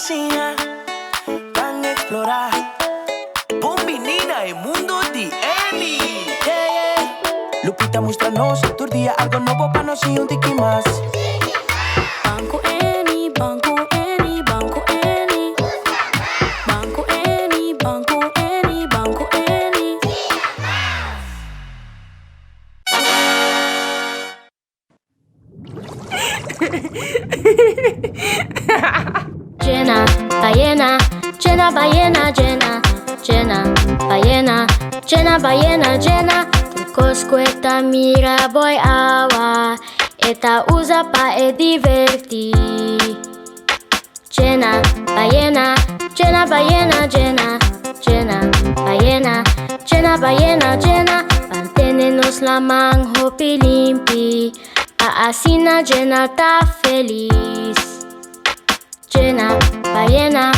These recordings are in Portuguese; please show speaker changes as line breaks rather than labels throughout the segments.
siña, van a explorar. Bombinina, el mundo de Èni. Lupita, muéstranos tu día algo nuevo para nos y un tiki más.
Banco Èni, Banco Èni, Banco Èni. Banco Èni, Banco Èni, Banco Èni. Yena, ballena, Yena, ballena, Yena, Yena, ballena, Yena, ballena, Yena. Turcosco eta mira boy awa, eta usa pa e divertir. Yena, ballena, Yena, ballena, Yena, Yena, ballena, Yena, ballena, Yena. Manténenos la manjo limpi, a asina Yena ta feliz. Yena, ballena,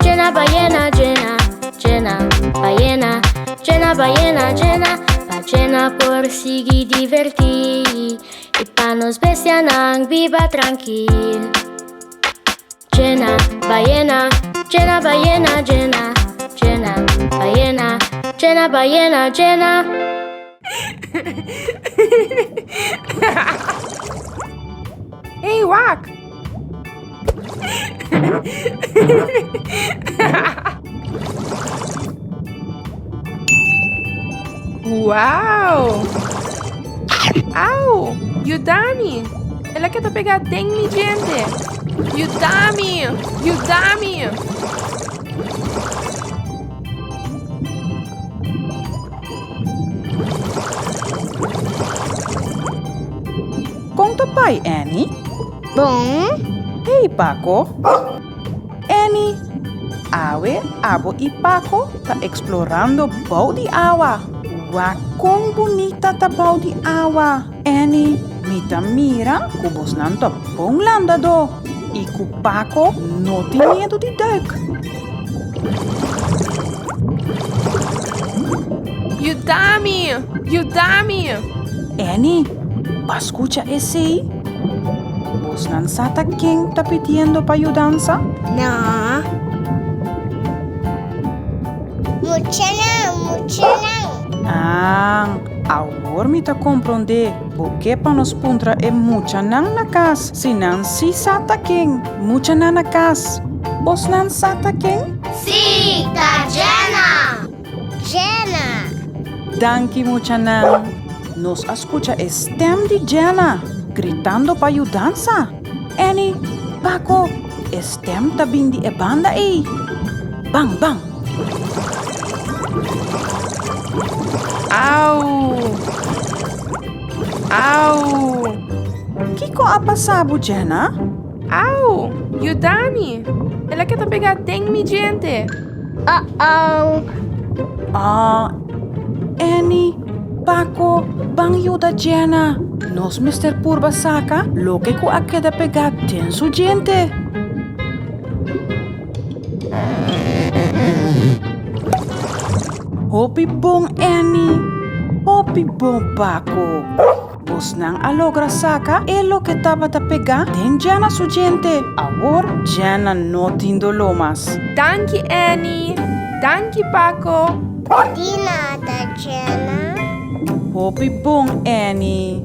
Yena, ballena, Yena, Yena, ballena, Yena, ballena, Yena. Ballena por seguir divertir y pa nos bestianang viva tranquil. Yena, ballena, Yena, ballena, Yena, Yena, ballena, Yena, ballena, Yena.
Hey, Wak! Uau! Au! Yudami! Ela quer pegar tem mi gente! Yudami! Yudami!
Conta pai, Èni.
Bom,
Hey, Paco. Èni, awe, abo e Paco tá explorando bau de água. Uau, quão bonita tá bau de água. Èni, mita mira, kubos nan tá bom landado. E ku Paco não tem medo de duik.
Yudami! Yudami!
Èni, escucha esse? Bos nan sata quem tá pedindo para ayudança?
não. Mucha não.
Agora me tá compreender. Porque para nos puntra é mucha nan na casa. Se não si sata quem, mucha nan na casa. Bos nan sata quem?
Sim, tá Yena. Yena.
Danke mucha nan. Nos escucha stem de Yena, gritando para ayudança. Èni, Paco, stem tá bindi e banda aí. Bang, bang.
Au! Au!
Kiko apa sabu, Yena?
Au! Yudami! Ela quer pegar tem mi gente!
Uh-oh.
Èni, Paco, bang yuda Yena. Nos Mr. Purba saca, lo que ku akeda pegar ten su gente. Hopi bom, Èni. Hopi bom, Paco. Bos nang alogra saca e lo que tava ta pegar ten Yena su gente. Agora, Yena no tindo lomas.
Danke, Èni! Danke, Paco!
Di nada, Yena.
Hopi bom, Èni.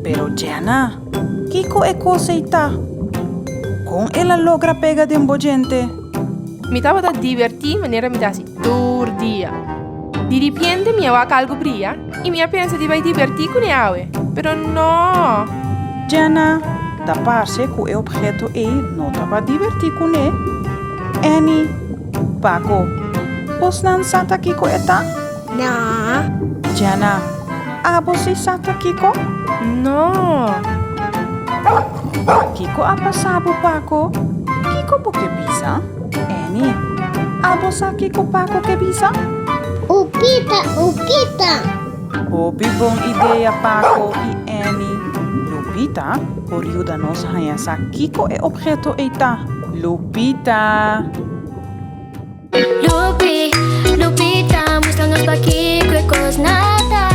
Pero Yena, Kiko e coseita. Com ela logra pega dembo gente.
Mi tava da divertir maneira mi dasi dia. Di repente mi aveva algo bria e mi pensa di vai divertir con awe. Pero no!
Yena, da parce que o objeto e não tava divertir com ele. Èni, Paco, os nan sata Kiko eta?
Não.
Yena, abo si sata Kiko?
No!
Kiko apa sabu Paco? Kiko po que bisa? Èni, abo sa Kiko Paco que bisa?
Upita.
Hopi bom ideia Paco e Èni. Lupita, por ayuda-nos a sa Kiko e objeto eta. Lupita.
Lupita, muéstranos pa' Kiko y cosnata.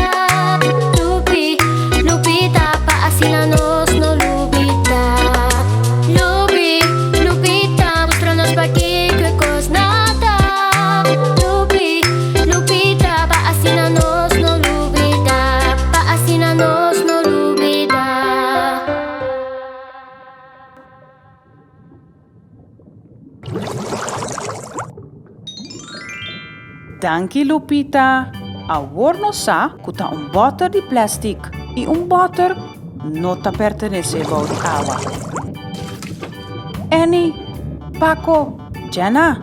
Lupita, pa' asinanos no Lupita. Lupita, muéstranos
Danke, Lupita. Ahora no sa kuta un botter di plastic. Y un botter no te pertenece baudi agua. Èni, Paco, Yena,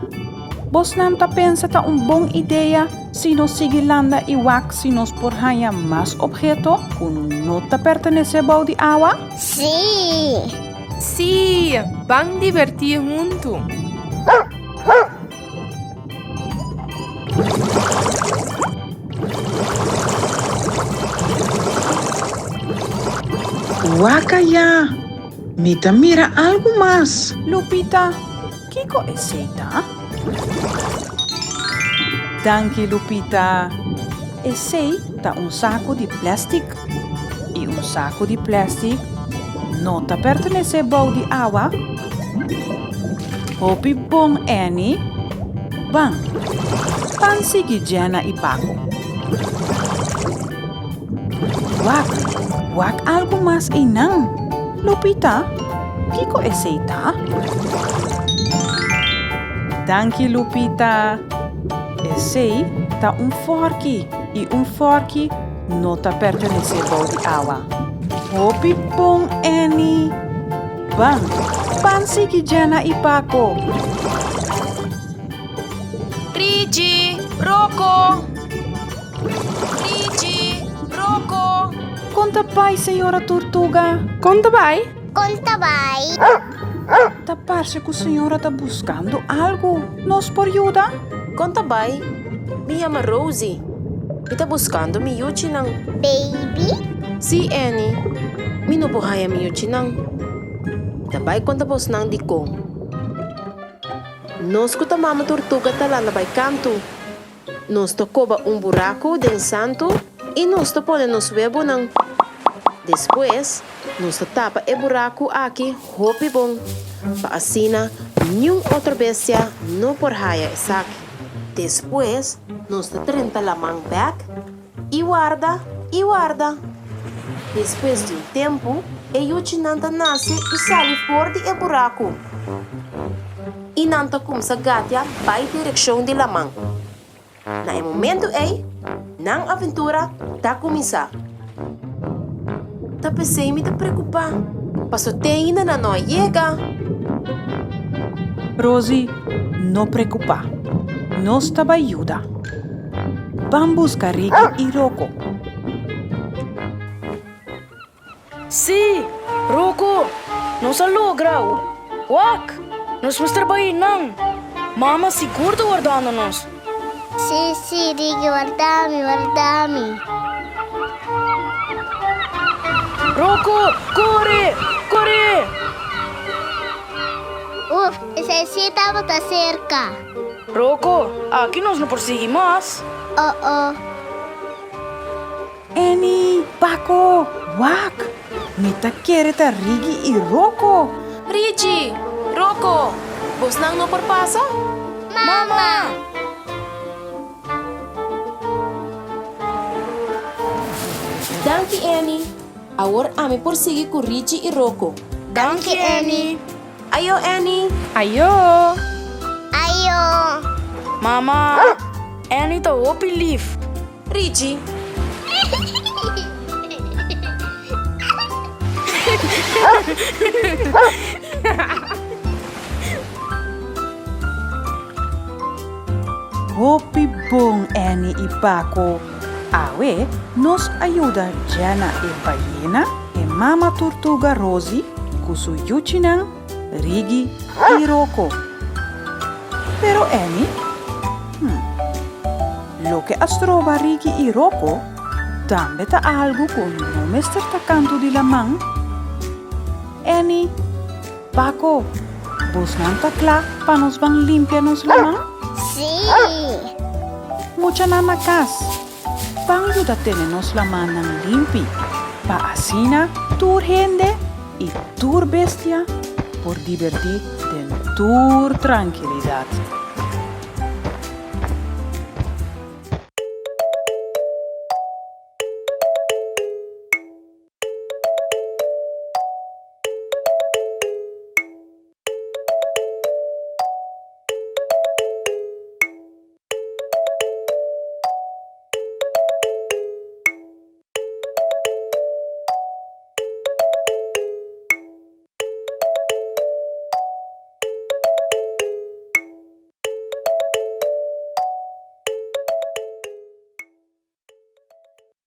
vos não ta pensa ta un bom ideia si nos sigilanda iwak si nos porhaya más objeto kun no te pertenece baudi agua?
Sí.
Sí, van divertir junto.
Wakaya, mita mira algo más.
Lupita, Kiko eceita? Danke, Lupita. Esse ta un saco di plastic. E un saco di plastic no te pertenece baudi agua? Hopi bom, Èni. Bang, pansigi Yena y Paco. Wak algo más inang. Lupita, Kiko eceita? Danke, Lupita. Esse ta un forky. E un forky no te pertenece baudi agua. Hopi bom, Èni. Bang, pansigi Yena y Paco.
Rigi, Rocco! Rigi, Rocco!
Conta pai, senhora Tortuga.
Conta vai?
Conta vai.
Tá parece que a senhora tá buscando algo. Nos por ajuda?
Conta bay, me chama Rozi. Me tá buscando mi yuchinang.
Baby?
Si Èni, mi no buhaya mi yuchinang. Tabay conta pos nang dikong. Nos kuta mama tortuga talana bay canto. Nos tocoba un buraco den santo e nos topone nos webo nang. Después, nos tapa e buraco aqui, hopi bom. Paasina, nenhum outra bestia no por haya esaki. Después, nos trenta la man back e guarda. Después de um tempo, e yuchinanta nasce e sale fora de e buraco. E nanta kumsa gatia vai direção de lamang. Na momento nang aventura tá começar. Tá pensei me tá preocupar. Pasotein na não chega.
Rozi, no preocupa. Nos tá ajuda. Vamos buscar Rigi e Rocco.
Sí, Rocco, nos alogra. Wak, nos vamos trabalhar não. Mama seguro guardando-nos.
Sí, Rigi, guardami.
Rocco, corre!
Uf, necesitamos estar cerca.
Rocco, aqui nós não perseguimos mais.
Oh.
Èni, Paco, Wak. Mita quer ta Rigi e Rocco.
Rigi, Rocco, vos nang no perpasa?
Mama!
Danke, Èni. Agora ame persegui com Rigi e Rocco.
Danke, Èni.
Ayo, Èni.
Ayo!
Ayo!
Mama, Èni tá open leaf.
Rigi,
Hopi bom, Èni e Paco. Awe, nos ajuda Yena e Yena e Mama Tortuga Rozi, kusu yuchinang, Rigi e Rocco. Pero Èni, lo que astrova Rigi e Rocco, tambe ta algo con no mester ta canto di lamang. Èni, Paco, vos nanta kla pa nos van limpia nos lamang?
Sí!
Mucha namakas. Pang yuda tenenos la manang limpi. Pa asina, tur gente y tur bestia por divertir den tur tranquilidad.